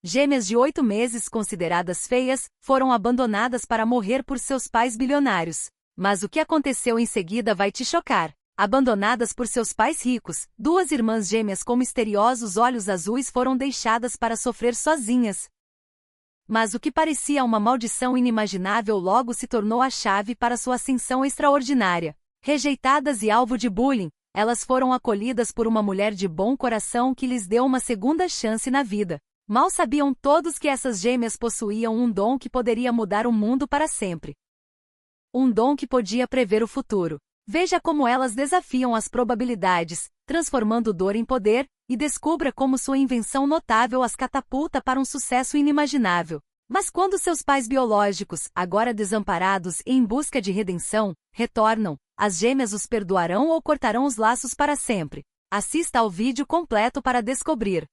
Gêmeas de 8 meses consideradas feias, foram abandonadas para morrer por seus pais bilionários. Mas o que aconteceu em seguida vai te chocar. Abandonadas por seus pais ricos, 2 irmãs gêmeas com misteriosos olhos azuis foram deixadas para sofrer sozinhas. Mas o que parecia uma maldição inimaginável logo se tornou a chave para sua ascensão extraordinária. Rejeitadas e alvo de bullying, elas foram acolhidas por uma mulher de bom coração que lhes deu uma segunda chance na vida. Mal sabiam todos que essas gêmeas possuíam um dom que poderia mudar o mundo para sempre. Um dom que podia prever o futuro. Veja como elas desafiam as probabilidades, transformando dor em poder, e descubra como sua invenção notável as catapulta para um sucesso inimaginável. Mas quando seus pais biológicos, agora desamparados e em busca de redenção, retornam, as gêmeas os perdoarão ou cortarão os laços para sempre. Assista ao vídeo completo para descobrir.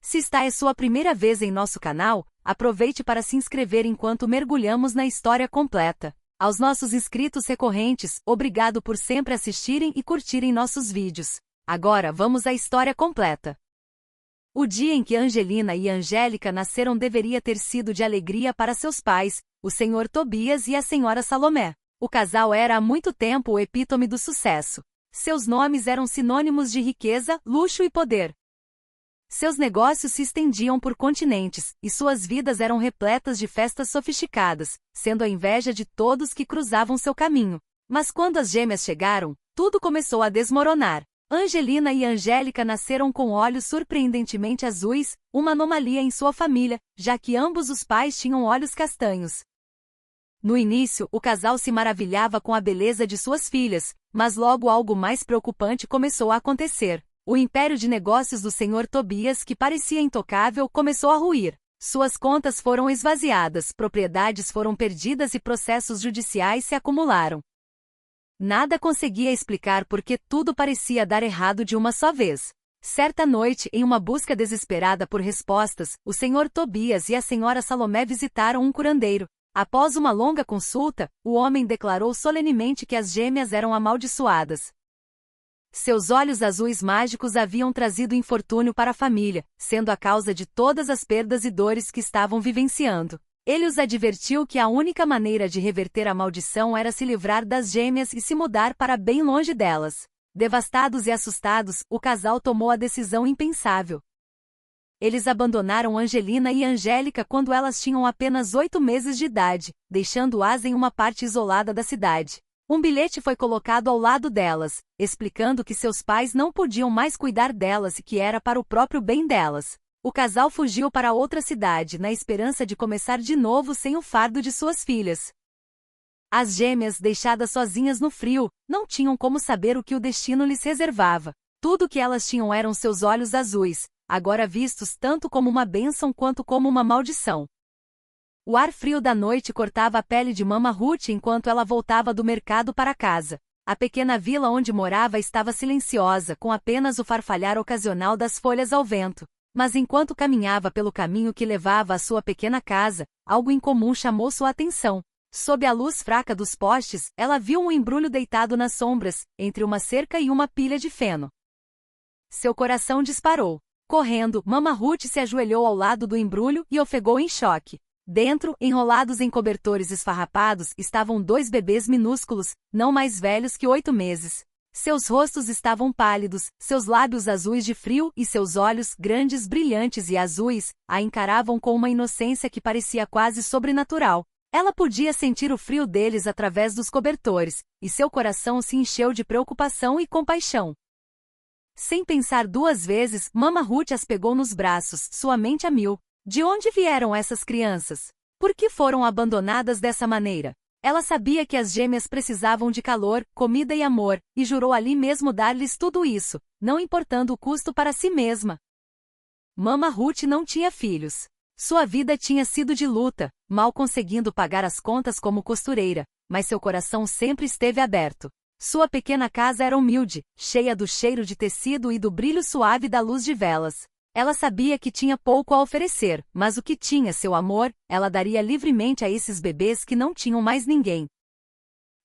Se esta é sua primeira vez em nosso canal, aproveite para se inscrever enquanto mergulhamos na história completa. Aos nossos inscritos recorrentes, obrigado por sempre assistirem e curtirem nossos vídeos. Agora vamos à história completa. O dia em que Angelina e Angélica nasceram deveria ter sido de alegria para seus pais, o Sr. Tobias e a Sra. Salomé. O casal era há muito tempo o epítome do sucesso. Seus nomes eram sinônimos de riqueza, luxo e poder. Seus negócios se estendiam por continentes, e suas vidas eram repletas de festas sofisticadas, sendo a inveja de todos que cruzavam seu caminho. Mas quando as gêmeas chegaram, tudo começou a desmoronar. Angelina e Angélica nasceram com olhos surpreendentemente azuis, uma anomalia em sua família, já que ambos os pais tinham olhos castanhos. No início, o casal se maravilhava com a beleza de suas filhas, mas logo algo mais preocupante começou a acontecer. O império de negócios do Sr. Tobias, que parecia intocável, começou a ruir. Suas contas foram esvaziadas, propriedades foram perdidas e processos judiciais se acumularam. Nada conseguia explicar por que tudo parecia dar errado de uma só vez. Certa noite, em uma busca desesperada por respostas, o Sr. Tobias e a Sra. Salomé visitaram um curandeiro. Após uma longa consulta, o homem declarou solenemente que as gêmeas eram amaldiçoadas. Seus olhos azuis mágicos haviam trazido infortúnio para a família, sendo a causa de todas as perdas e dores que estavam vivenciando. Ele os advertiu que a única maneira de reverter a maldição era se livrar das gêmeas e se mudar para bem longe delas. Devastados e assustados, o casal tomou a decisão impensável. Eles abandonaram Angelina e Angélica quando elas tinham apenas 8 meses de idade, deixando-as em uma parte isolada da cidade. Um bilhete foi colocado ao lado delas, explicando que seus pais não podiam mais cuidar delas e que era para o próprio bem delas. O casal fugiu para outra cidade na esperança de começar de novo sem o fardo de suas filhas. As gêmeas, deixadas sozinhas no frio, não tinham como saber o que o destino lhes reservava. Tudo o que elas tinham eram seus olhos azuis, agora vistos tanto como uma bênção quanto como uma maldição. O ar frio da noite cortava a pele de Mama Ruth enquanto ela voltava do mercado para casa. A pequena vila onde morava estava silenciosa, com apenas o farfalhar ocasional das folhas ao vento. Mas enquanto caminhava pelo caminho que levava à sua pequena casa, algo incomum chamou sua atenção. Sob a luz fraca dos postes, ela viu um embrulho deitado nas sombras, entre uma cerca e uma pilha de feno. Seu coração disparou. Correndo, Mama Ruth se ajoelhou ao lado do embrulho e ofegou em choque. Dentro, enrolados em cobertores esfarrapados, estavam 2 bebês minúsculos, não mais velhos que 8 meses. Seus rostos estavam pálidos, seus lábios azuis de frio e seus olhos, grandes, brilhantes e azuis, a encaravam com uma inocência que parecia quase sobrenatural. Ela podia sentir o frio deles através dos cobertores, e seu coração se encheu de preocupação e compaixão. Sem pensar 2 vezes, Mama Ruth as pegou nos braços, sua mente a mil. De onde vieram essas crianças? Por que foram abandonadas dessa maneira? Ela sabia que as gêmeas precisavam de calor, comida e amor, e jurou ali mesmo dar-lhes tudo isso, não importando o custo para si mesma. Mama Ruth não tinha filhos. Sua vida tinha sido de luta, mal conseguindo pagar as contas como costureira, mas seu coração sempre esteve aberto. Sua pequena casa era humilde, cheia do cheiro de tecido e do brilho suave da luz de velas. Ela sabia que tinha pouco a oferecer, mas o que tinha, seu amor, ela daria livremente a esses bebês que não tinham mais ninguém.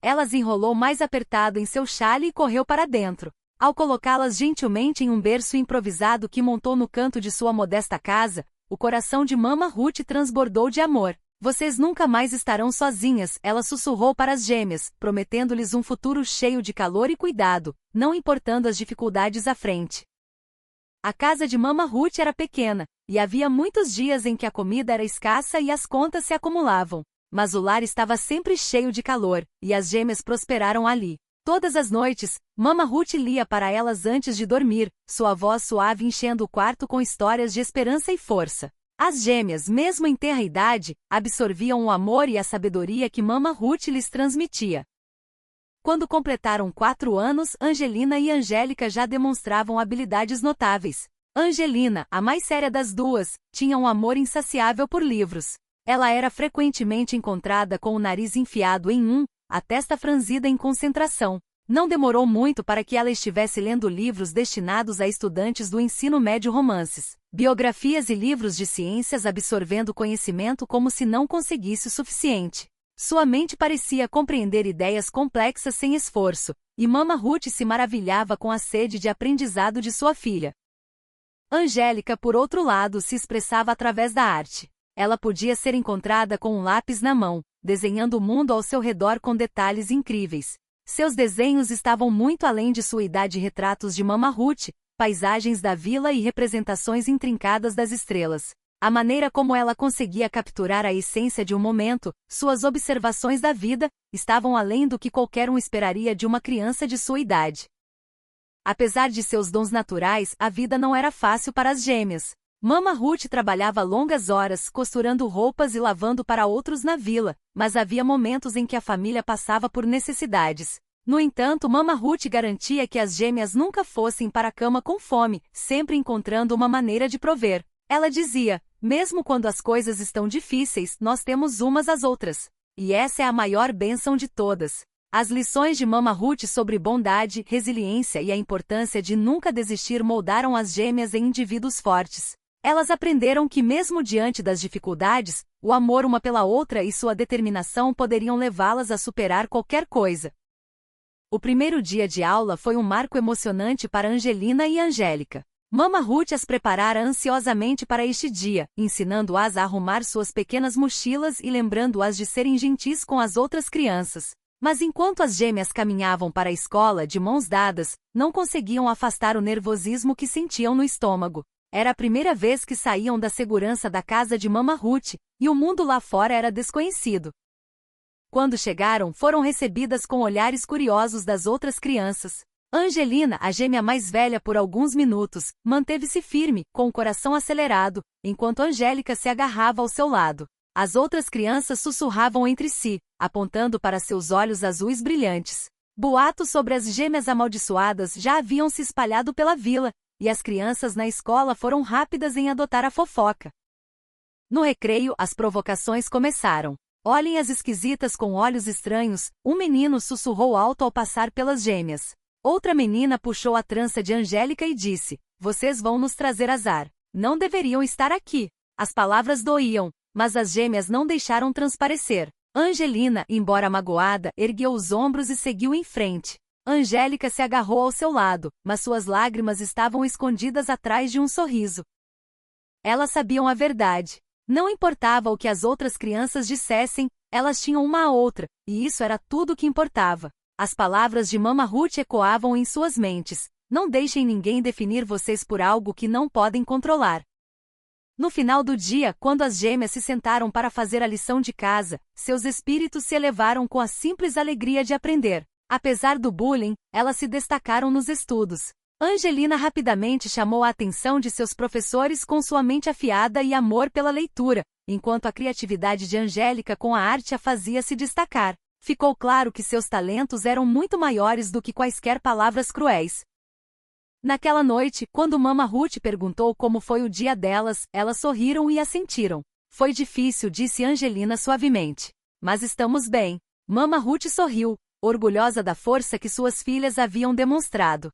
Ela as enrolou mais apertado em seu xale e correu para dentro. Ao colocá-las gentilmente em um berço improvisado que montou no canto de sua modesta casa, o coração de Mama Ruth transbordou de amor. Vocês nunca mais estarão sozinhas, ela sussurrou para as gêmeas, prometendo-lhes um futuro cheio de calor e cuidado, não importando as dificuldades à frente. A casa de Mama Ruth era pequena, e havia muitos dias em que a comida era escassa e as contas se acumulavam. Mas o lar estava sempre cheio de calor, e as gêmeas prosperaram ali. Todas as noites, Mama Ruth lia para elas antes de dormir, sua voz suave enchendo o quarto com histórias de esperança e força. As gêmeas, mesmo em tenra idade, absorviam o amor e a sabedoria que Mama Ruth lhes transmitia. Quando completaram 4 anos, Angelina e Angélica já demonstravam habilidades notáveis. Angelina, a mais séria das duas, tinha um amor insaciável por livros. Ela era frequentemente encontrada com o nariz enfiado em a testa franzida em concentração. Não demorou muito para que ela estivesse lendo livros destinados a estudantes do ensino médio, romances, biografias e livros de ciências, absorvendo conhecimento como se não conseguisse o suficiente. Sua mente parecia compreender ideias complexas sem esforço, e Mama Ruth se maravilhava com a sede de aprendizado de sua filha. Angélica, por outro lado, se expressava através da arte. Ela podia ser encontrada com um lápis na mão, desenhando o mundo ao seu redor com detalhes incríveis. Seus desenhos estavam muito além de sua idade, retratos de Mama Ruth, paisagens da vila e representações intrincadas das estrelas. A maneira como ela conseguia capturar a essência de um momento, suas observações da vida, estavam além do que qualquer um esperaria de uma criança de sua idade. Apesar de seus dons naturais, a vida não era fácil para as gêmeas. Mama Ruth trabalhava longas horas, costurando roupas e lavando para outros na vila, mas havia momentos em que a família passava por necessidades. No entanto, Mama Ruth garantia que as gêmeas nunca fossem para a cama com fome, sempre encontrando uma maneira de prover. Ela dizia: mesmo quando as coisas estão difíceis, nós temos umas às outras. E essa é a maior bênção de todas. As lições de Mama Ruth sobre bondade, resiliência e a importância de nunca desistir moldaram as gêmeas em indivíduos fortes. Elas aprenderam que mesmo diante das dificuldades, o amor uma pela outra e sua determinação poderiam levá-las a superar qualquer coisa. O primeiro dia de aula foi um marco emocionante para Angelina e Angélica. Mama Ruth as preparara ansiosamente para este dia, ensinando-as a arrumar suas pequenas mochilas e lembrando-as de serem gentis com as outras crianças. Mas enquanto as gêmeas caminhavam para a escola de mãos dadas, não conseguiam afastar o nervosismo que sentiam no estômago. Era a primeira vez que saíam da segurança da casa de Mama Ruth, e o mundo lá fora era desconhecido. Quando chegaram, foram recebidas com olhares curiosos das outras crianças. Angelina, a gêmea mais velha por alguns minutos, manteve-se firme, com o coração acelerado, enquanto Angélica se agarrava ao seu lado. As outras crianças sussurravam entre si, apontando para seus olhos azuis brilhantes. Boatos sobre as gêmeas amaldiçoadas já haviam se espalhado pela vila, e as crianças na escola foram rápidas em adotar a fofoca. No recreio, as provocações começaram. Olhem as esquisitas com olhos estranhos, um menino sussurrou alto ao passar pelas gêmeas. Outra menina puxou a trança de Angélica e disse: vocês vão nos trazer azar. Não deveriam estar aqui. As palavras doíam, mas as gêmeas não deixaram transparecer. Angelina, embora magoada, ergueu os ombros e seguiu em frente. Angélica se agarrou ao seu lado, mas suas lágrimas estavam escondidas atrás de um sorriso. Elas sabiam a verdade. Não importava o que as outras crianças dissessem, elas tinham uma a outra, e isso era tudo o que importava. As palavras de Mama Ruth ecoavam em suas mentes: não deixem ninguém definir vocês por algo que não podem controlar. No final do dia, quando as gêmeas se sentaram para fazer a lição de casa, seus espíritos se elevaram com a simples alegria de aprender. Apesar do bullying, elas se destacaram nos estudos. Angelina rapidamente chamou a atenção de seus professores com sua mente afiada e amor pela leitura, enquanto a criatividade de Angélica com a arte a fazia se destacar. Ficou claro que seus talentos eram muito maiores do que quaisquer palavras cruéis. Naquela noite, quando Mama Ruth perguntou como foi o dia delas, elas sorriram e assentiram. Foi difícil, disse Angelina suavemente. Mas estamos bem. Mama Ruth sorriu, orgulhosa da força que suas filhas haviam demonstrado.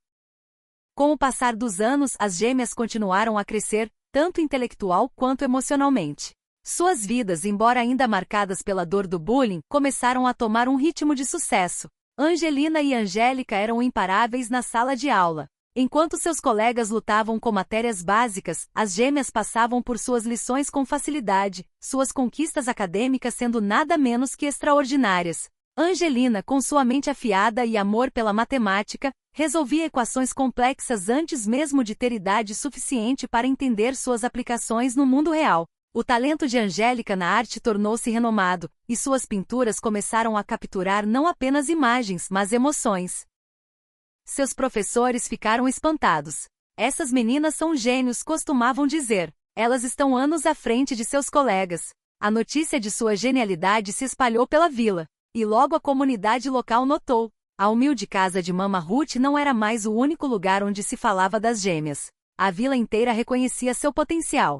Com o passar dos anos, as gêmeas continuaram a crescer, tanto intelectual quanto emocionalmente. Suas vidas, embora ainda marcadas pela dor do bullying, começaram a tomar um ritmo de sucesso. Angelina e Angélica eram imparáveis na sala de aula. Enquanto seus colegas lutavam com matérias básicas, as gêmeas passavam por suas lições com facilidade, suas conquistas acadêmicas sendo nada menos que extraordinárias. Angelina, com sua mente afiada e amor pela matemática, resolvia equações complexas antes mesmo de ter idade suficiente para entender suas aplicações no mundo real. O talento de Angélica na arte tornou-se renomado, e suas pinturas começaram a capturar não apenas imagens, mas emoções. Seus professores ficaram espantados. Essas meninas são gênios, costumavam dizer. Elas estão anos à frente de seus colegas. A notícia de sua genialidade se espalhou pela vila. E logo a comunidade local notou. A humilde casa de Mama Ruth não era mais o único lugar onde se falava das gêmeas. A vila inteira reconhecia seu potencial.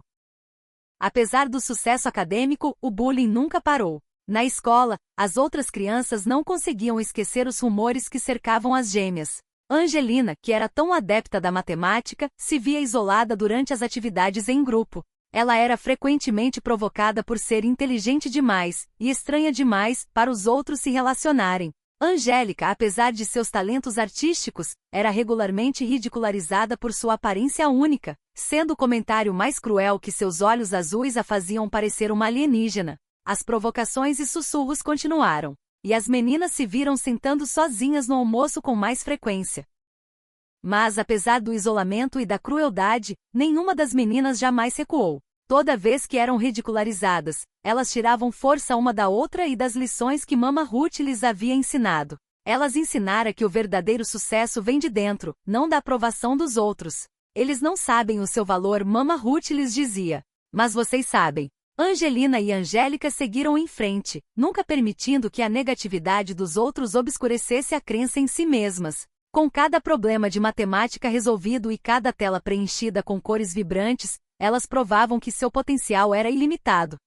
Apesar do sucesso acadêmico, o bullying nunca parou. Na escola, as outras crianças não conseguiam esquecer os rumores que cercavam as gêmeas. Angelina, que era tão adepta da matemática, se via isolada durante as atividades em grupo. Ela era frequentemente provocada por ser inteligente demais e estranha demais para os outros se relacionarem. Angélica, apesar de seus talentos artísticos, era regularmente ridicularizada por sua aparência única, sendo o comentário mais cruel que seus olhos azuis a faziam parecer uma alienígena. As provocações e sussurros continuaram, e as meninas se viram sentando sozinhas no almoço com mais frequência. Mas apesar do isolamento e da crueldade, nenhuma das meninas jamais recuou. Toda vez que eram ridicularizadas, elas tiravam força uma da outra e das lições que Mama Ruth lhes havia ensinado. Elas ensinaram que o verdadeiro sucesso vem de dentro, não da aprovação dos outros. Eles não sabem o seu valor, Mama Ruth lhes dizia. Mas vocês sabem. Angelina e Angélica seguiram em frente, nunca permitindo que a negatividade dos outros obscurecesse a crença em si mesmas. Com cada problema de matemática resolvido e cada tela preenchida com cores vibrantes, elas provavam que seu potencial era ilimitado.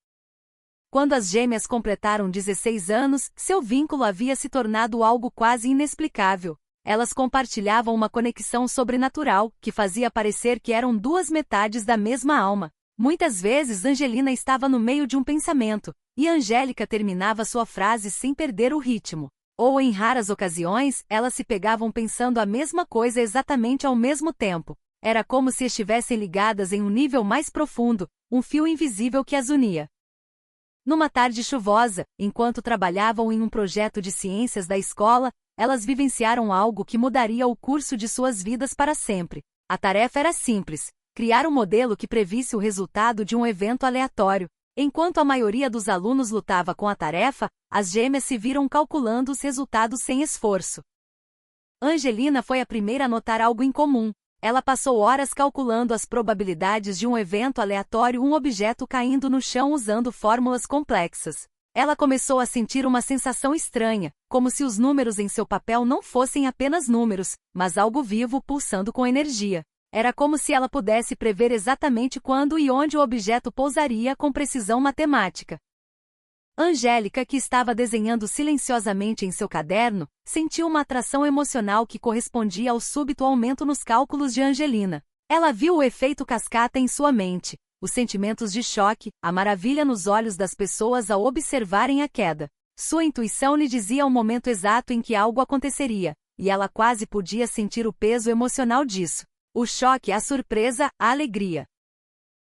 Quando as gêmeas completaram 16 anos, seu vínculo havia se tornado algo quase inexplicável. Elas compartilhavam uma conexão sobrenatural, que fazia parecer que eram duas metades da mesma alma. Muitas vezes Angelina estava no meio de um pensamento, e Angélica terminava sua frase sem perder o ritmo. Ou em raras ocasiões, elas se pegavam pensando a mesma coisa exatamente ao mesmo tempo. Era como se estivessem ligadas em um nível mais profundo, um fio invisível que as unia. Numa tarde chuvosa, enquanto trabalhavam em um projeto de ciências da escola, elas vivenciaram algo que mudaria o curso de suas vidas para sempre. A tarefa era simples: criar um modelo que previsse o resultado de um evento aleatório. Enquanto a maioria dos alunos lutava com a tarefa, as gêmeas se viram calculando os resultados sem esforço. Angelina foi a primeira a notar algo incomum. Ela passou horas calculando as probabilidades de um evento aleatório, um objeto caindo no chão usando fórmulas complexas. Ela começou a sentir uma sensação estranha, como se os números em seu papel não fossem apenas números, mas algo vivo pulsando com energia. Era como se ela pudesse prever exatamente quando e onde o objeto pousaria com precisão matemática. Angélica, que estava desenhando silenciosamente em seu caderno, sentiu uma atração emocional que correspondia ao súbito aumento nos cálculos de Angelina. Ela viu o efeito cascata em sua mente, os sentimentos de choque, a maravilha nos olhos das pessoas ao observarem a queda. Sua intuição lhe dizia o momento exato em que algo aconteceria, e ela quase podia sentir o peso emocional disso. O choque, a surpresa, a alegria.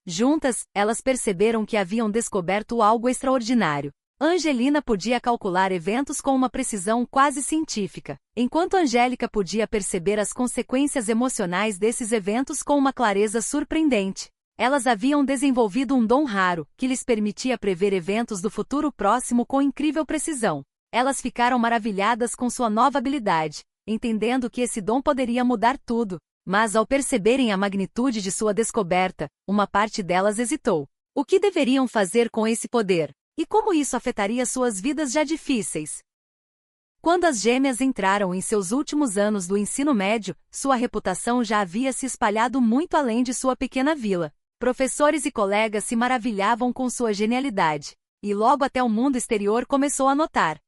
Juntas, elas perceberam que haviam descoberto algo extraordinário. Angelina podia calcular eventos com uma precisão quase científica, enquanto Angélica podia perceber as consequências emocionais desses eventos com uma clareza surpreendente. Elas haviam desenvolvido um dom raro, que lhes permitia prever eventos do futuro próximo com incrível precisão. Elas ficaram maravilhadas com sua nova habilidade, entendendo que esse dom poderia mudar tudo. Mas ao perceberem a magnitude de sua descoberta, uma parte delas hesitou. O que deveriam fazer com esse poder? E como isso afetaria suas vidas já difíceis? Quando as gêmeas entraram em seus últimos anos do ensino médio, sua reputação já havia se espalhado muito além de sua pequena vila. Professores e colegas se maravilhavam com sua genialidade, e logo até o mundo exterior começou a notar.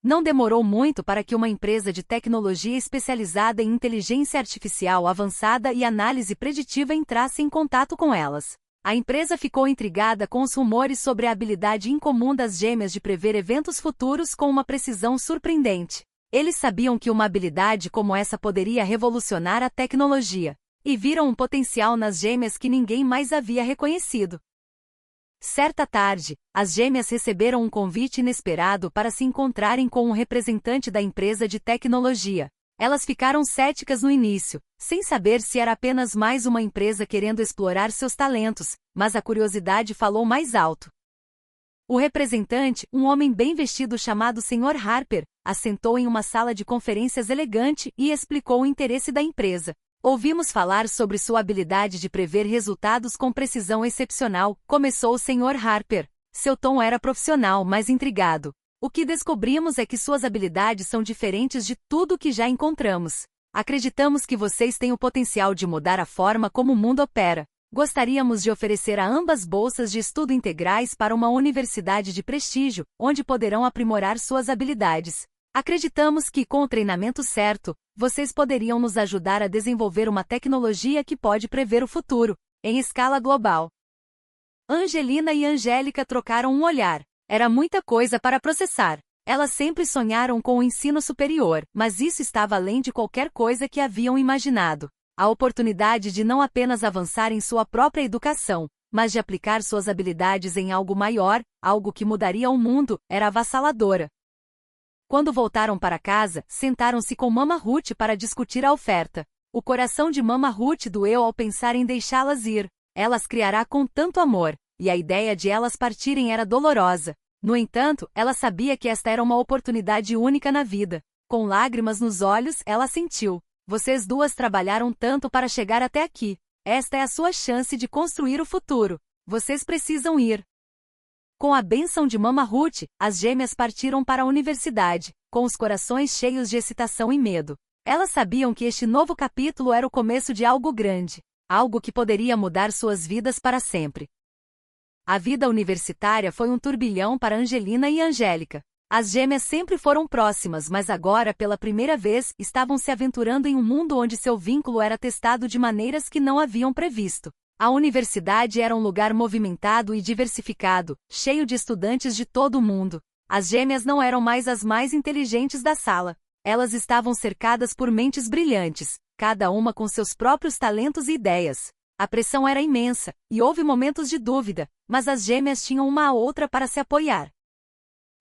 Não demorou muito para que uma empresa de tecnologia especializada em inteligência artificial avançada e análise preditiva entrasse em contato com elas. A empresa ficou intrigada com os rumores sobre a habilidade incomum das gêmeas de prever eventos futuros com uma precisão surpreendente. Eles sabiam que uma habilidade como essa poderia revolucionar a tecnologia, e viram um potencial nas gêmeas que ninguém mais havia reconhecido. Certa tarde, as gêmeas receberam um convite inesperado para se encontrarem com um representante da empresa de tecnologia. Elas ficaram céticas no início, sem saber se era apenas mais uma empresa querendo explorar seus talentos, mas a curiosidade falou mais alto. O representante, um homem bem vestido chamado Sr. Harper, assentou em uma sala de conferências elegante e explicou o interesse da empresa. Ouvimos falar sobre sua habilidade de prever resultados com precisão excepcional, começou o Sr. Harper. Seu tom era profissional, mas intrigado. O que descobrimos é que suas habilidades são diferentes de tudo o que já encontramos. Acreditamos que vocês têm o potencial de mudar a forma como o mundo opera. Gostaríamos de oferecer a ambas bolsas de estudo integrais para uma universidade de prestígio, onde poderão aprimorar suas habilidades. Acreditamos que, com o treinamento certo, vocês poderiam nos ajudar a desenvolver uma tecnologia que pode prever o futuro, em escala global. Angelina e Angélica trocaram um olhar. Era muita coisa para processar. Elas sempre sonharam com o ensino superior, mas isso estava além de qualquer coisa que haviam imaginado. A oportunidade de não apenas avançar em sua própria educação, mas de aplicar suas habilidades em algo maior, algo que mudaria o mundo, era avassaladora. Quando voltaram para casa, sentaram-se com Mama Ruth para discutir a oferta. O coração de Mama Ruth doeu ao pensar em deixá-las ir. Ela as criará com tanto amor, e a ideia de elas partirem era dolorosa. No entanto, ela sabia que esta era uma oportunidade única na vida. Com lágrimas nos olhos, ela sentiu. Vocês duas trabalharam tanto para chegar até aqui. Esta é a sua chance de construir o futuro. Vocês precisam ir. Com a bênção de Mama Ruth, as gêmeas partiram para a universidade, com os corações cheios de excitação e medo. Elas sabiam que este novo capítulo era o começo de algo grande, algo que poderia mudar suas vidas para sempre. A vida universitária foi um turbilhão para Angelina e Angélica. As gêmeas sempre foram próximas, mas agora, pela primeira vez, estavam se aventurando em um mundo onde seu vínculo era testado de maneiras que não haviam previsto. A universidade era um lugar movimentado e diversificado, cheio de estudantes de todo o mundo. As gêmeas não eram mais as mais inteligentes da sala. Elas estavam cercadas por mentes brilhantes, cada uma com seus próprios talentos e ideias. A pressão era imensa, e houve momentos de dúvida, mas as gêmeas tinham uma a outra para se apoiar.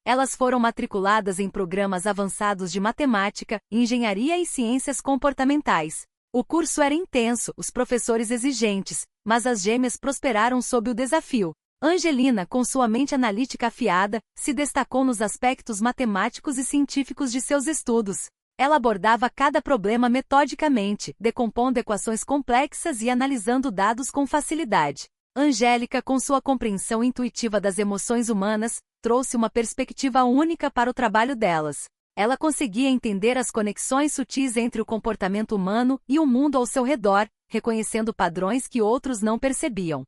Elas foram matriculadas em programas avançados de matemática, engenharia e ciências comportamentais. O curso era intenso, os professores exigentes, mas as gêmeas prosperaram sob o desafio. Angelina, com sua mente analítica afiada, se destacou nos aspectos matemáticos e científicos de seus estudos. Ela abordava cada problema metodicamente, decompondo equações complexas e analisando dados com facilidade. Angélica, com sua compreensão intuitiva das emoções humanas, trouxe uma perspectiva única para o trabalho delas. Ela conseguia entender as conexões sutis entre o comportamento humano e o mundo ao seu redor, reconhecendo padrões que outros não percebiam.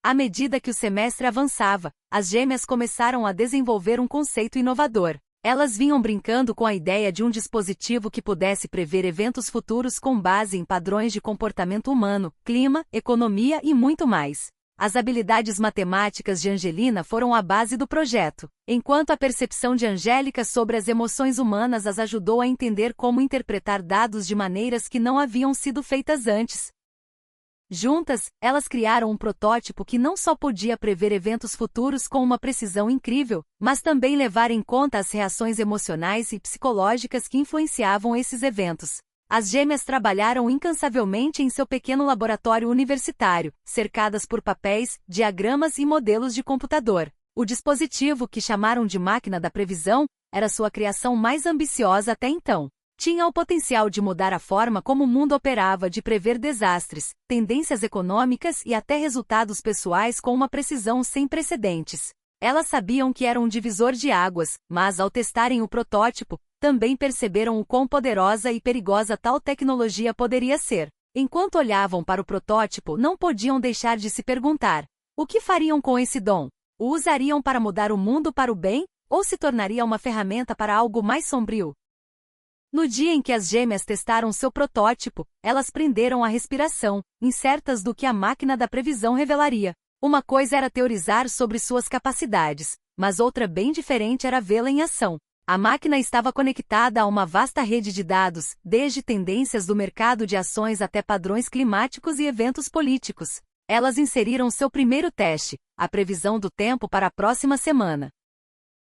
À medida que o semestre avançava, as gêmeas começaram a desenvolver um conceito inovador. Elas vinham brincando com a ideia de um dispositivo que pudesse prever eventos futuros com base em padrões de comportamento humano, clima, economia e muito mais. As habilidades matemáticas de Angelina foram a base do projeto, enquanto a percepção de Angélica sobre as emoções humanas as ajudou a entender como interpretar dados de maneiras que não haviam sido feitas antes. Juntas, elas criaram um protótipo que não só podia prever eventos futuros com uma precisão incrível, mas também levar em conta as reações emocionais e psicológicas que influenciavam esses eventos. As gêmeas trabalharam incansavelmente em seu pequeno laboratório universitário, cercadas por papéis, diagramas e modelos de computador. O dispositivo, que chamaram de máquina da previsão, era sua criação mais ambiciosa até então. Tinha o potencial de mudar a forma como o mundo operava, de prever desastres, tendências econômicas e até resultados pessoais com uma precisão sem precedentes. Elas sabiam que era um divisor de águas, mas ao testarem o protótipo, também perceberam o quão poderosa e perigosa tal tecnologia poderia ser. Enquanto olhavam para o protótipo, não podiam deixar de se perguntar: o que fariam com esse dom? O usariam para mudar o mundo para o bem, ou se tornaria uma ferramenta para algo mais sombrio? No dia em que as gêmeas testaram seu protótipo, elas prenderam a respiração, incertas do que a máquina da previsão revelaria. Uma coisa era teorizar sobre suas capacidades, mas outra bem diferente era vê-la em ação. A máquina estava conectada a uma vasta rede de dados, desde tendências do mercado de ações até padrões climáticos e eventos políticos. Elas inseriram seu primeiro teste, a previsão do tempo para a próxima semana.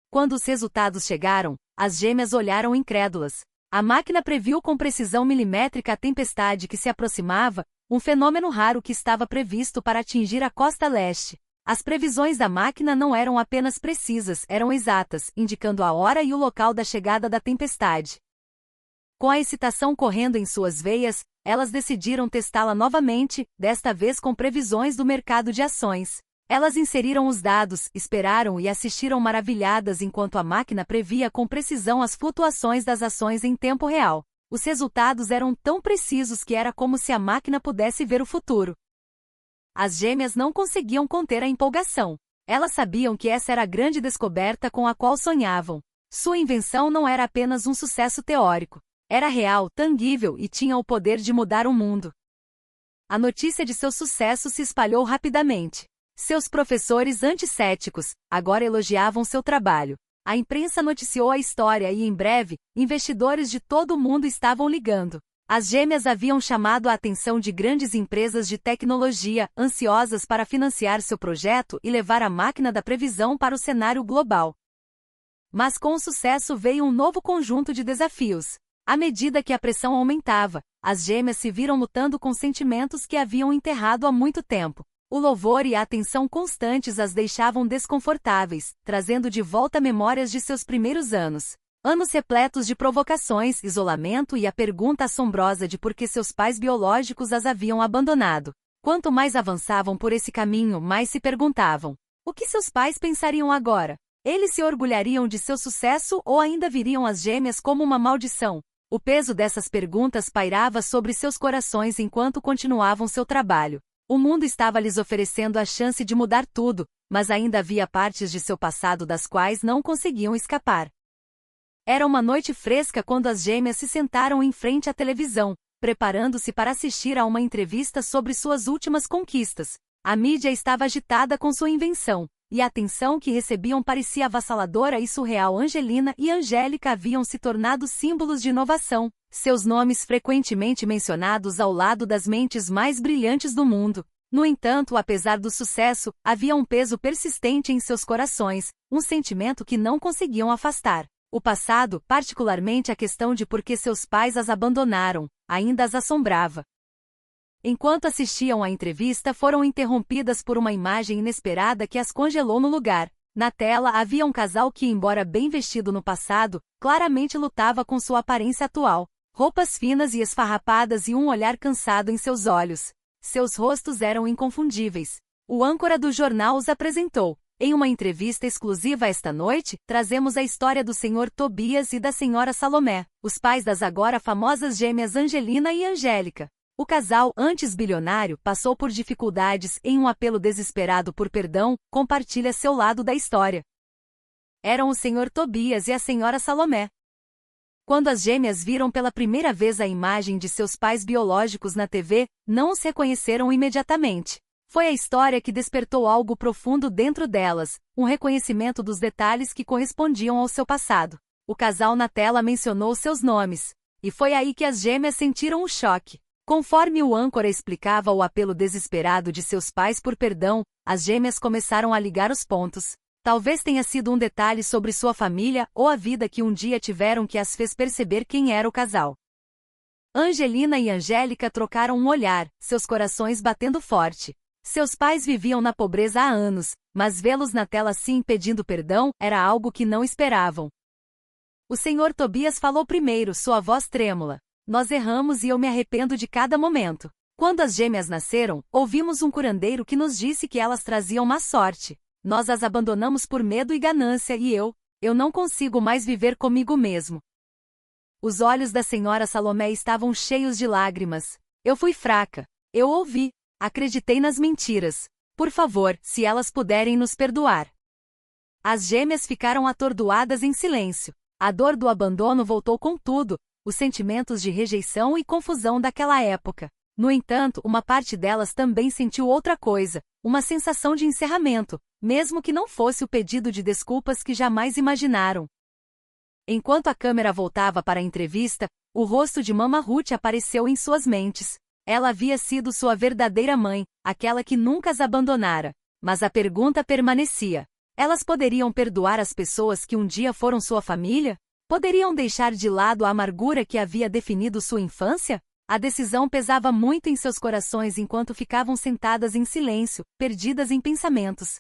Quando os resultados chegaram, as gêmeas olharam incrédulas. A máquina previu com precisão milimétrica a tempestade que se aproximava, um fenômeno raro que estava previsto para atingir a costa leste. As previsões da máquina não eram apenas precisas, eram exatas, indicando a hora e o local da chegada da tempestade. Com a excitação correndo em suas veias, elas decidiram testá-la novamente, desta vez com previsões do mercado de ações. Elas inseriram os dados, esperaram e assistiram maravilhadas enquanto a máquina previa com precisão as flutuações das ações em tempo real. Os resultados eram tão precisos que era como se a máquina pudesse ver o futuro. As gêmeas não conseguiam conter a empolgação. Elas sabiam que essa era a grande descoberta com a qual sonhavam. Sua invenção não era apenas um sucesso teórico. Era real, tangível e tinha o poder de mudar o mundo. A notícia de seu sucesso se espalhou rapidamente. Seus professores anticéticos agora elogiavam seu trabalho. A imprensa noticiou a história e, em breve, investidores de todo o mundo estavam ligando. As gêmeas haviam chamado a atenção de grandes empresas de tecnologia, ansiosas para financiar seu projeto e levar a máquina da previsão para o cenário global. Mas com o sucesso veio um novo conjunto de desafios. À medida que a pressão aumentava, as gêmeas se viram lutando com sentimentos que haviam enterrado há muito tempo. O louvor e a atenção constantes as deixavam desconfortáveis, trazendo de volta memórias de seus primeiros anos. Anos repletos de provocações, isolamento e a pergunta assombrosa de por que seus pais biológicos as haviam abandonado. Quanto mais avançavam por esse caminho, mais se perguntavam: o que seus pais pensariam agora? Eles se orgulhariam de seu sucesso ou ainda viriam as gêmeas como uma maldição? O peso dessas perguntas pairava sobre seus corações enquanto continuavam seu trabalho. O mundo estava lhes oferecendo a chance de mudar tudo, mas ainda havia partes de seu passado das quais não conseguiam escapar. Era uma noite fresca quando as gêmeas se sentaram em frente à televisão, preparando-se para assistir a uma entrevista sobre suas últimas conquistas. A mídia estava agitada com sua invenção, e a atenção que recebiam parecia avassaladora e surreal. Angelina e Angélica haviam se tornado símbolos de inovação, seus nomes frequentemente mencionados ao lado das mentes mais brilhantes do mundo. No entanto, apesar do sucesso, havia um peso persistente em seus corações, um sentimento que não conseguiam afastar. O passado, particularmente a questão de por que seus pais as abandonaram, ainda as assombrava. Enquanto assistiam à entrevista, foram interrompidas por uma imagem inesperada que as congelou no lugar. Na tela havia um casal que, embora bem vestido no passado, claramente lutava com sua aparência atual. Roupas finas e esfarrapadas e um olhar cansado em seus olhos. Seus rostos eram inconfundíveis. O âncora do jornal os apresentou. Em uma entrevista exclusiva esta noite, trazemos a história do Sr. Tobias e da Sra. Salomé, os pais das agora famosas gêmeas Angelina e Angélica. O casal, antes bilionário, passou por dificuldades em um apelo desesperado por perdão, compartilha seu lado da história. Eram o Sr. Tobias e a Sra. Salomé. Quando as gêmeas viram pela primeira vez a imagem de seus pais biológicos na TV, não os reconheceram imediatamente. Foi a história que despertou algo profundo dentro delas, um reconhecimento dos detalhes que correspondiam ao seu passado. O casal na tela mencionou seus nomes. E foi aí que as gêmeas sentiram o choque. Conforme o âncora explicava o apelo desesperado de seus pais por perdão, as gêmeas começaram a ligar os pontos. Talvez tenha sido um detalhe sobre sua família ou a vida que um dia tiveram que as fez perceber quem era o casal. Angelina e Angélica trocaram um olhar, seus corações batendo forte. Seus pais viviam na pobreza há anos, mas vê-los na tela assim pedindo perdão era algo que não esperavam. O Sr. Tobias falou primeiro, sua voz trêmula. Nós erramos e eu me arrependo de cada momento. Quando as gêmeas nasceram, ouvimos um curandeiro que nos disse que elas traziam má sorte. Nós as abandonamos por medo e ganância e eu não consigo mais viver comigo mesmo. Os olhos da Sra. Salomé estavam cheios de lágrimas. Eu fui fraca. Eu ouvi. Acreditei nas mentiras. Por favor, se elas puderem nos perdoar. As gêmeas ficaram atordoadas em silêncio. A dor do abandono voltou com tudo, os sentimentos de rejeição e confusão daquela época. No entanto, uma parte delas também sentiu outra coisa, uma sensação de encerramento, mesmo que não fosse o pedido de desculpas que jamais imaginaram. Enquanto a câmera voltava para a entrevista, o rosto de Mama Ruth apareceu em suas mentes. Ela havia sido sua verdadeira mãe, aquela que nunca as abandonara. Mas a pergunta permanecia. Elas poderiam perdoar as pessoas que um dia foram sua família? Poderiam deixar de lado a amargura que havia definido sua infância? A decisão pesava muito em seus corações enquanto ficavam sentadas em silêncio, perdidas em pensamentos.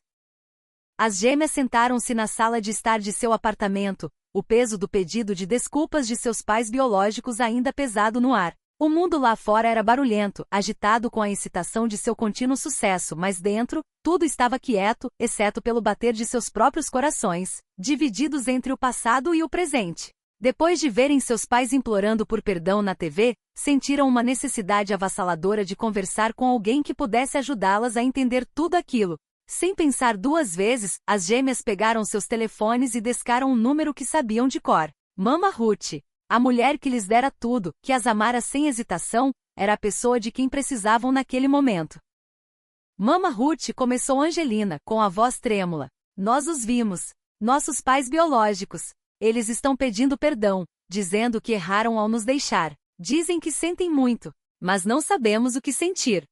As gêmeas sentaram-se na sala de estar de seu apartamento, o peso do pedido de desculpas de seus pais biológicos ainda pesado no ar. O mundo lá fora era barulhento, agitado com a excitação de seu contínuo sucesso, mas dentro, tudo estava quieto, exceto pelo bater de seus próprios corações, divididos entre o passado e o presente. Depois de verem seus pais implorando por perdão na TV, sentiram uma necessidade avassaladora de conversar com alguém que pudesse ajudá-las a entender tudo aquilo. Sem pensar duas vezes, as gêmeas pegaram seus telefones e descaram um número que sabiam de cor. Mama Ruth. A mulher que lhes dera tudo, que as amara sem hesitação, era a pessoa de quem precisavam naquele momento. Mama Ruth, começou Angelina, com a voz trêmula. Nós os vimos. Nossos pais biológicos. Eles estão pedindo perdão, dizendo que erraram ao nos deixar. Dizem que sentem muito, mas não sabemos o que sentir.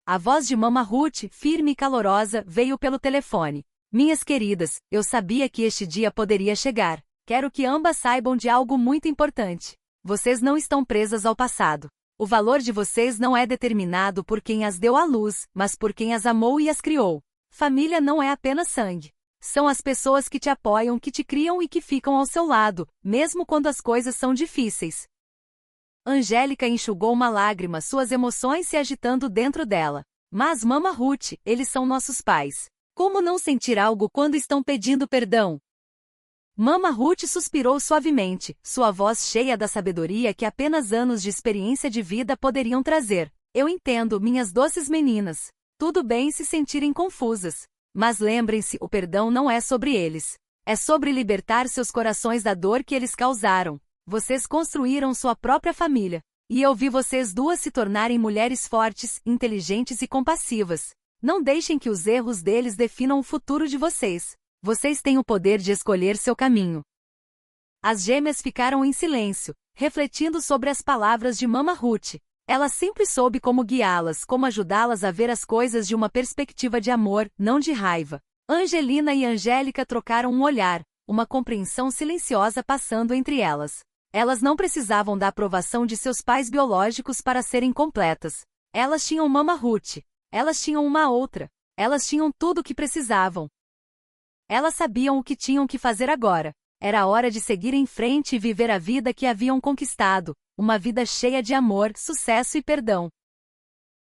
A voz de Mama Ruth, firme e calorosa, veio pelo telefone. Minhas queridas, eu sabia que este dia poderia chegar. Quero que ambas saibam de algo muito importante. Vocês não estão presas ao passado. O valor de vocês não é determinado por quem as deu à luz, mas por quem as amou e as criou. Família não é apenas sangue. São as pessoas que te apoiam, que te criam e que ficam ao seu lado, mesmo quando as coisas são difíceis. Angélica enxugou uma lágrima, suas emoções se agitando dentro dela. Mas Mama Ruth, eles são nossos pais. Como não sentir algo quando estão pedindo perdão? Mama Ruth suspirou suavemente, sua voz cheia da sabedoria que apenas anos de experiência de vida poderiam trazer. Eu entendo, minhas doces meninas. Tudo bem se sentirem confusas. Mas lembrem-se, o perdão não é sobre eles. É sobre libertar seus corações da dor que eles causaram. Vocês construíram sua própria família. E eu vi vocês duas se tornarem mulheres fortes, inteligentes e compassivas. Não deixem que os erros deles definam o futuro de vocês. Vocês têm o poder de escolher seu caminho. As gêmeas ficaram em silêncio, refletindo sobre as palavras de Mama Ruth. Ela sempre soube como guiá-las, como ajudá-las a ver as coisas de uma perspectiva de amor, não de raiva. Angelina e Angélica trocaram um olhar, uma compreensão silenciosa passando entre elas. Elas não precisavam da aprovação de seus pais biológicos para serem completas. Elas tinham Mama Ruth. Elas tinham uma outra. Elas tinham tudo o que precisavam. Elas sabiam o que tinham que fazer agora. Era a hora de seguir em frente e viver a vida que haviam conquistado, uma vida cheia de amor, sucesso e perdão.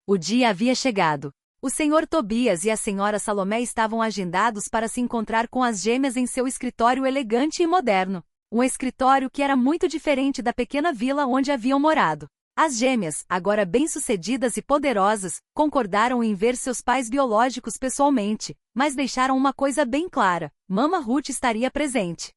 O dia havia chegado. O Sr. Tobias e a Sra. Salomé estavam agendados para se encontrar com as gêmeas em seu escritório elegante e moderno. Um escritório que era muito diferente da pequena vila onde haviam morado. As gêmeas, agora bem-sucedidas e poderosas, concordaram em ver seus pais biológicos pessoalmente, mas deixaram uma coisa bem clara: Mama Ruth estaria presente.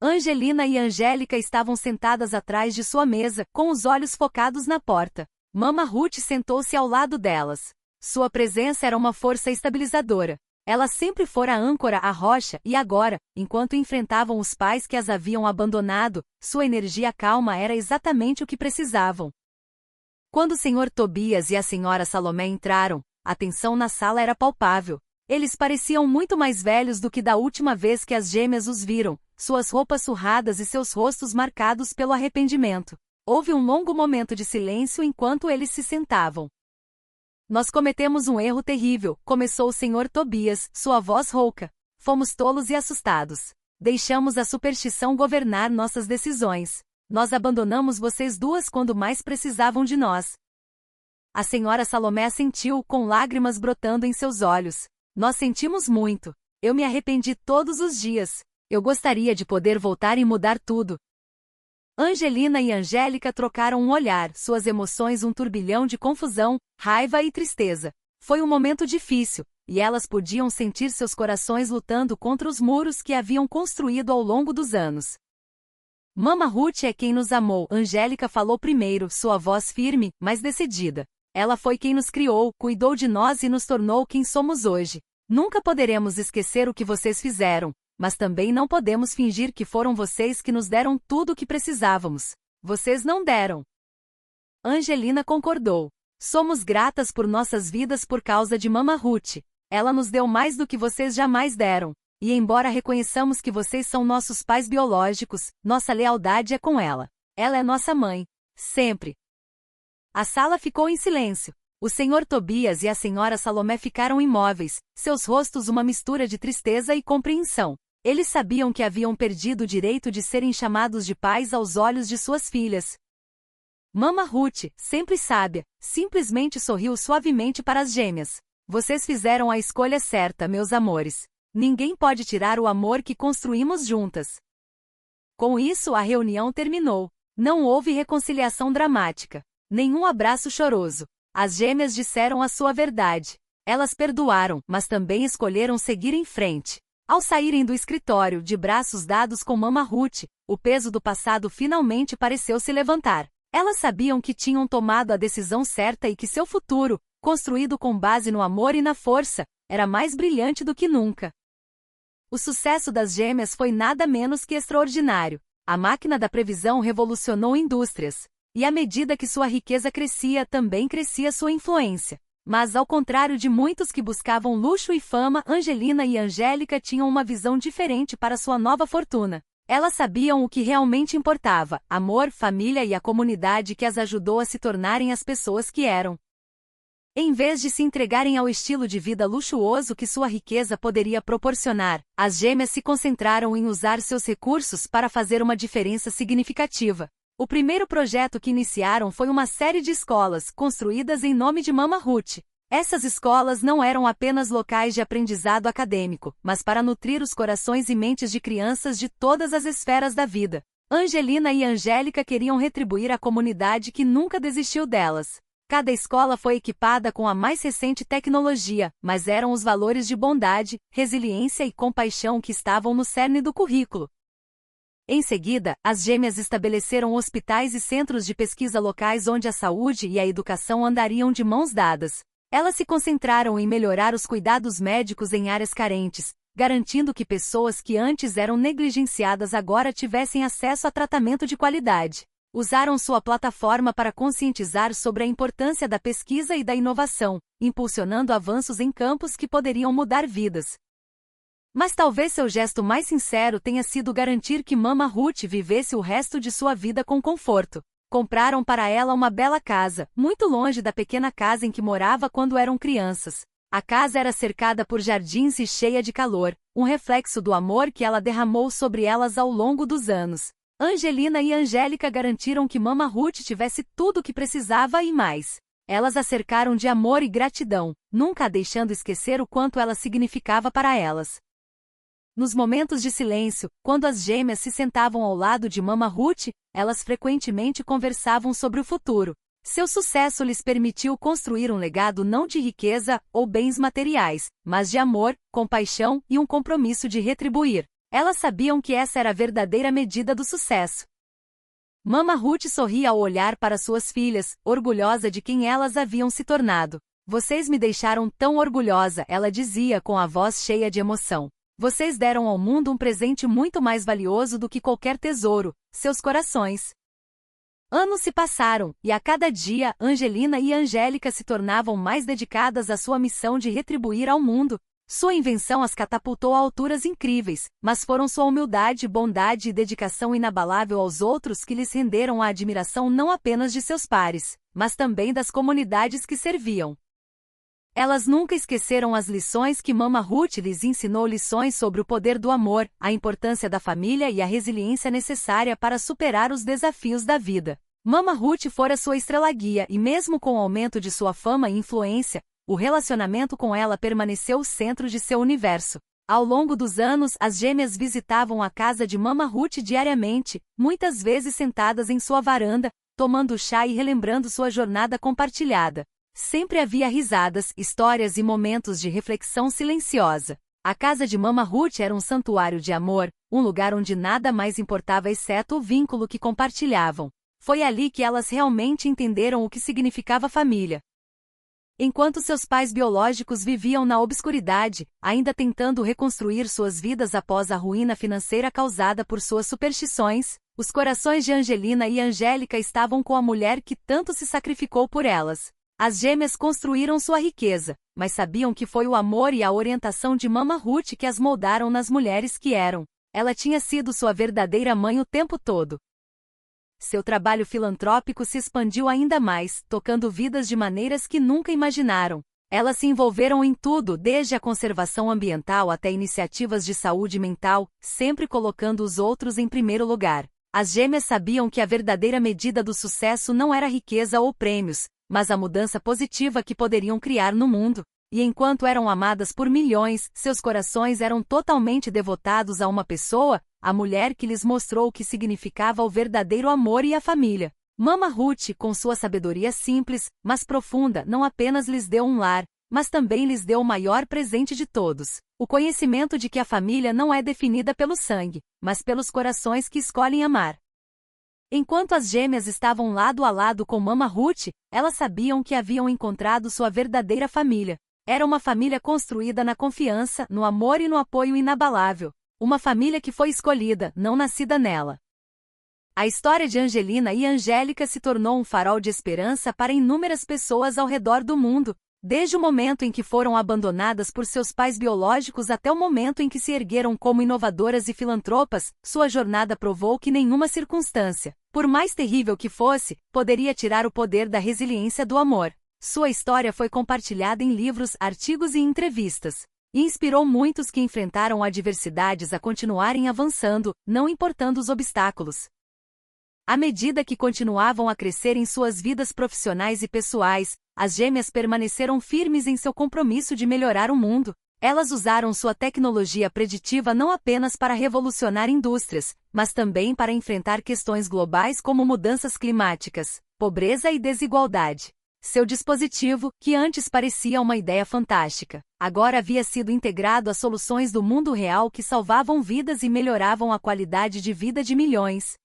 Angelina e Angélica estavam sentadas atrás de sua mesa, com os olhos focados na porta. Mama Ruth sentou-se ao lado delas. Sua presença era uma força estabilizadora. Ela sempre fora a âncora, a rocha, e agora, enquanto enfrentavam os pais que as haviam abandonado, sua energia calma era exatamente o que precisavam. Quando o Sr. Tobias e a Sra. Salomé entraram, a tensão na sala era palpável. Eles pareciam muito mais velhos do que da última vez que as gêmeas os viram, suas roupas surradas e seus rostos marcados pelo arrependimento. Houve um longo momento de silêncio enquanto eles se sentavam. Nós cometemos um erro terrível, começou o Sr. Tobias, sua voz rouca. Fomos tolos e assustados. Deixamos a superstição governar nossas decisões. Nós abandonamos vocês duas quando mais precisavam de nós. A Sra. Salomé assentiu, com lágrimas brotando em seus olhos. Nós sentimos muito. Eu me arrependi todos os dias. Eu gostaria de poder voltar e mudar tudo. Angelina e Angélica trocaram um olhar, suas emoções um turbilhão de confusão, raiva e tristeza. Foi um momento difícil, e elas podiam sentir seus corações lutando contra os muros que haviam construído ao longo dos anos. Mama Ruth é quem nos amou, Angélica falou primeiro, sua voz firme, mas decidida. Ela foi quem nos criou, cuidou de nós e nos tornou quem somos hoje. Nunca poderemos esquecer o que vocês fizeram, mas também não podemos fingir que foram vocês que nos deram tudo o que precisávamos. Vocês não deram. Angelina concordou. Somos gratas por nossas vidas por causa de Mama Ruth. Ela nos deu mais do que vocês jamais deram. E embora reconheçamos que vocês são nossos pais biológicos, nossa lealdade é com ela. Ela é nossa mãe. Sempre. A sala ficou em silêncio. O senhor Tobias e a senhora Salomé ficaram imóveis, seus rostos uma mistura de tristeza e compreensão. Eles sabiam que haviam perdido o direito de serem chamados de pais aos olhos de suas filhas. Mama Ruth, sempre sábia, simplesmente sorriu suavemente para as gêmeas. Vocês fizeram a escolha certa, meus amores. Ninguém pode tirar o amor que construímos juntas. Com isso, a reunião terminou. Não houve reconciliação dramática. Nenhum abraço choroso. As gêmeas disseram a sua verdade. Elas perdoaram, mas também escolheram seguir em frente. Ao saírem do escritório, de braços dados com Mama Ruth, o peso do passado finalmente pareceu se levantar. Elas sabiam que tinham tomado a decisão certa e que seu futuro, construído com base no amor e na força, era mais brilhante do que nunca. O sucesso das gêmeas foi nada menos que extraordinário. A máquina da previsão revolucionou indústrias. E à medida que sua riqueza crescia, também crescia sua influência. Mas ao contrário de muitos que buscavam luxo e fama, Angelina e Angélica tinham uma visão diferente para sua nova fortuna. Elas sabiam o que realmente importava: amor, família e a comunidade que as ajudou a se tornarem as pessoas que eram. Em vez de se entregarem ao estilo de vida luxuoso que sua riqueza poderia proporcionar, as gêmeas se concentraram em usar seus recursos para fazer uma diferença significativa. O primeiro projeto que iniciaram foi uma série de escolas, construídas em nome de Mama Ruth. Essas escolas não eram apenas locais de aprendizado acadêmico, mas para nutrir os corações e mentes de crianças de todas as esferas da vida. Angelina e Angélica queriam retribuir à comunidade que nunca desistiu delas. Cada escola foi equipada com a mais recente tecnologia, mas eram os valores de bondade, resiliência e compaixão que estavam no cerne do currículo. Em seguida, as gêmeas estabeleceram hospitais e centros de pesquisa locais onde a saúde e a educação andariam de mãos dadas. Elas se concentraram em melhorar os cuidados médicos em áreas carentes, garantindo que pessoas que antes eram negligenciadas agora tivessem acesso a tratamento de qualidade. Usaram sua plataforma para conscientizar sobre a importância da pesquisa e da inovação, impulsionando avanços em campos que poderiam mudar vidas. Mas talvez seu gesto mais sincero tenha sido garantir que Mama Ruth vivesse o resto de sua vida com conforto. Compraram para ela uma bela casa, muito longe da pequena casa em que morava quando eram crianças. A casa era cercada por jardins e cheia de calor, um reflexo do amor que ela derramou sobre elas ao longo dos anos. Angelina e Angélica garantiram que Mama Ruth tivesse tudo o que precisava e mais. Elas a cercaram de amor e gratidão, nunca a deixando esquecer o quanto ela significava para elas. Nos momentos de silêncio, quando as gêmeas se sentavam ao lado de Mama Ruth, elas frequentemente conversavam sobre o futuro. Seu sucesso lhes permitiu construir um legado não de riqueza ou bens materiais, mas de amor, compaixão e um compromisso de retribuir. Elas sabiam que essa era a verdadeira medida do sucesso. Mama Ruth sorria ao olhar para suas filhas, orgulhosa de quem elas haviam se tornado. Vocês me deixaram tão orgulhosa, ela dizia com a voz cheia de emoção. Vocês deram ao mundo um presente muito mais valioso do que qualquer tesouro, seus corações. Anos se passaram, e a cada dia, Angelina e Angélica se tornavam mais dedicadas à sua missão de retribuir ao mundo. Sua invenção as catapultou a alturas incríveis, mas foram sua humildade, bondade e dedicação inabalável aos outros que lhes renderam a admiração não apenas de seus pares, mas também das comunidades que serviam. Elas nunca esqueceram as lições que Mama Ruth lhes ensinou, lições sobre o poder do amor, a importância da família e a resiliência necessária para superar os desafios da vida. Mama Ruth fora sua estrela-guia e mesmo com o aumento de sua fama e influência, o relacionamento com ela permaneceu o centro de seu universo. Ao longo dos anos, as gêmeas visitavam a casa de Mama Ruth diariamente, muitas vezes sentadas em sua varanda, tomando chá e relembrando sua jornada compartilhada. Sempre havia risadas, histórias e momentos de reflexão silenciosa. A casa de Mama Ruth era um santuário de amor, um lugar onde nada mais importava exceto o vínculo que compartilhavam. Foi ali que elas realmente entenderam o que significava família. Enquanto seus pais biológicos viviam na obscuridade, ainda tentando reconstruir suas vidas após a ruína financeira causada por suas superstições, os corações de Angelina e Angélica estavam com a mulher que tanto se sacrificou por elas. As gêmeas construíram sua riqueza, mas sabiam que foi o amor e a orientação de Mama Ruth que as moldaram nas mulheres que eram. Ela tinha sido sua verdadeira mãe o tempo todo. Seu trabalho filantrópico se expandiu ainda mais, tocando vidas de maneiras que nunca imaginaram. Elas se envolveram em tudo, desde a conservação ambiental até iniciativas de saúde mental, sempre colocando os outros em primeiro lugar. As gêmeas sabiam que a verdadeira medida do sucesso não era riqueza ou prêmios, mas a mudança positiva que poderiam criar no mundo. E enquanto eram amadas por milhões, seus corações eram totalmente devotados a uma pessoa, a mulher que lhes mostrou o que significava o verdadeiro amor e a família. Mama Ruth, com sua sabedoria simples, mas profunda, não apenas lhes deu um lar, mas também lhes deu o maior presente de todos: o conhecimento de que a família não é definida pelo sangue, mas pelos corações que escolhem amar. Enquanto as gêmeas estavam lado a lado com Mama Ruth, elas sabiam que haviam encontrado sua verdadeira família. Era uma família construída na confiança, no amor e no apoio inabalável. Uma família que foi escolhida, não nascida nela. A história de Angelina e Angélica se tornou um farol de esperança para inúmeras pessoas ao redor do mundo, desde o momento em que foram abandonadas por seus pais biológicos até o momento em que se ergueram como inovadoras e filantropas. Sua jornada provou que nenhuma circunstância, por mais terrível que fosse, poderia tirar o poder da resiliência do amor. Sua história foi compartilhada em livros, artigos e entrevistas, e inspirou muitos que enfrentaram adversidades a continuarem avançando, não importando os obstáculos. À medida que continuavam a crescer em suas vidas profissionais e pessoais, as gêmeas permaneceram firmes em seu compromisso de melhorar o mundo. Elas usaram sua tecnologia preditiva não apenas para revolucionar indústrias, mas também para enfrentar questões globais como mudanças climáticas, pobreza e desigualdade. Seu dispositivo, que antes parecia uma ideia fantástica, agora havia sido integrado a soluções do mundo real que salvavam vidas e melhoravam a qualidade de vida de milhões.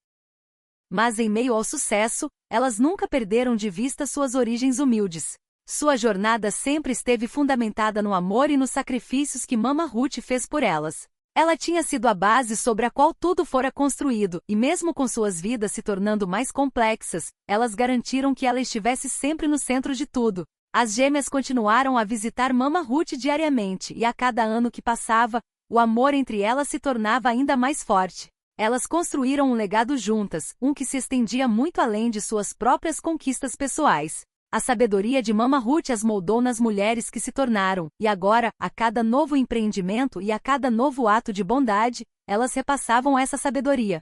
Mas em meio ao sucesso, elas nunca perderam de vista suas origens humildes. Sua jornada sempre esteve fundamentada no amor e nos sacrifícios que Mama Ruth fez por elas. Ela tinha sido a base sobre a qual tudo fora construído, e mesmo com suas vidas se tornando mais complexas, elas garantiram que ela estivesse sempre no centro de tudo. As gêmeas continuaram a visitar Mama Ruth diariamente, e a cada ano que passava, o amor entre elas se tornava ainda mais forte. Elas construíram um legado juntas, um que se estendia muito além de suas próprias conquistas pessoais. A sabedoria de Mama Ruth as moldou nas mulheres que se tornaram, e agora, a cada novo empreendimento e a cada novo ato de bondade, elas repassavam essa sabedoria.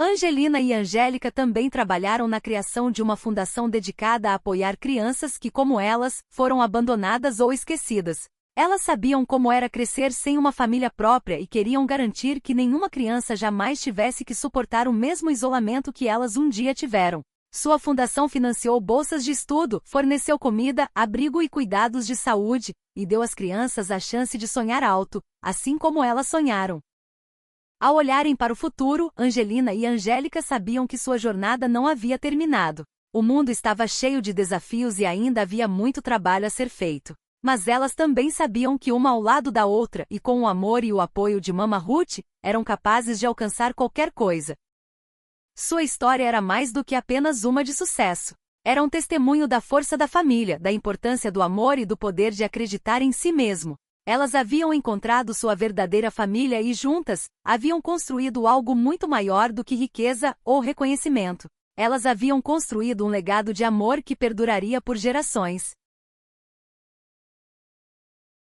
Angelina e Angélica também trabalharam na criação de uma fundação dedicada a apoiar crianças que, como elas, foram abandonadas ou esquecidas. Elas sabiam como era crescer sem uma família própria e queriam garantir que nenhuma criança jamais tivesse que suportar o mesmo isolamento que elas um dia tiveram. Sua fundação financiou bolsas de estudo, forneceu comida, abrigo e cuidados de saúde, e deu às crianças a chance de sonhar alto, assim como elas sonharam. Ao olharem para o futuro, Angelina e Angélica sabiam que sua jornada não havia terminado. O mundo estava cheio de desafios e ainda havia muito trabalho a ser feito. Mas elas também sabiam que uma ao lado da outra e com o amor e o apoio de Mama Ruth, eram capazes de alcançar qualquer coisa. Sua história era mais do que apenas uma de sucesso. Era um testemunho da força da família, da importância do amor e do poder de acreditar em si mesmo. Elas haviam encontrado sua verdadeira família e juntas, haviam construído algo muito maior do que riqueza ou reconhecimento. Elas haviam construído um legado de amor que perduraria por gerações.